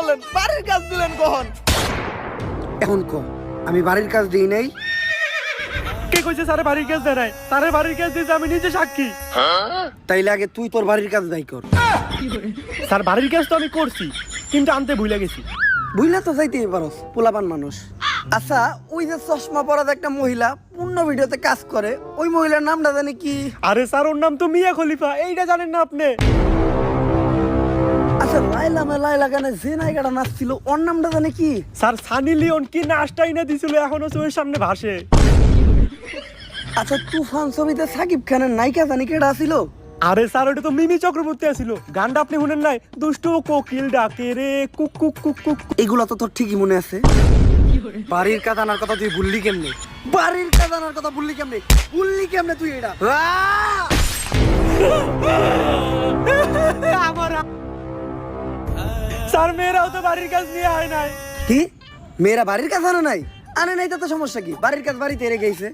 বললেন, বাড়ির কাজ দিলেন কখন? এখন ক আমি বাড়ির কাজ দিই নাই? কে কইছে স্যার বাড়ির কাজ দেয় নাই? স্যারের বাড়ির কাজ দিয়েছে আমি নিজে সাক্ষী। তাইলে আগে তুই তোর বাড়ির কাজ দায়ী কর। স্যার বাড়ির কাজ তো আমি করছি, কিন্তু আনতে ভুলে গেছি। বুঝলা তো যাইতেই পারস, পোলাপান মানুষ। আচ্ছা, ওই যে চশমা পরা একটা মহিলা পূর্ণ ভিডিওতে কাজ করে, ওই মহিলার নামটা জানি কি? আরে স্যার ওর নাম তো মিয়া খলিফা, এইটা জানেন না আপনি? আচ্ছা, লাইলা গানে যে নায়িকাটা নাচছিল ওর নামটা জানি কি? স্যার সানি লিওন কি নাচটাই না দিছিল, এখনো চোখের সামনে ভাসে। আচ্ছা, তুফান ছবিতে সাকিব খানের নায়িকা জানি কেডা ছিল? আরে স্যার ওটা তো মিমি চক্রবর্তী আছিল। গানটা আপনি শুনেন নাই? দুষ্টু কোকিল ডাকে রে কুক কুক কুক কুক। এগুলা তো তোর ঠিকই মনে আছে। বাড়ির কাজ আনার কথা তুই ভুললি কেমনে? বাড়ির কাজ আনার কথা ভুললি কেমনে তুই এটা? আমার স্যার মেয়েরাও তো বাড়ির কাজ নিয়ে হয় নাই। কি মেয়েরা বাড়ির কাজ আনে নাই? আনে নাই তো সমস্যা কি? বাড়ির কাজ বাড়িতে রেখে গেছে।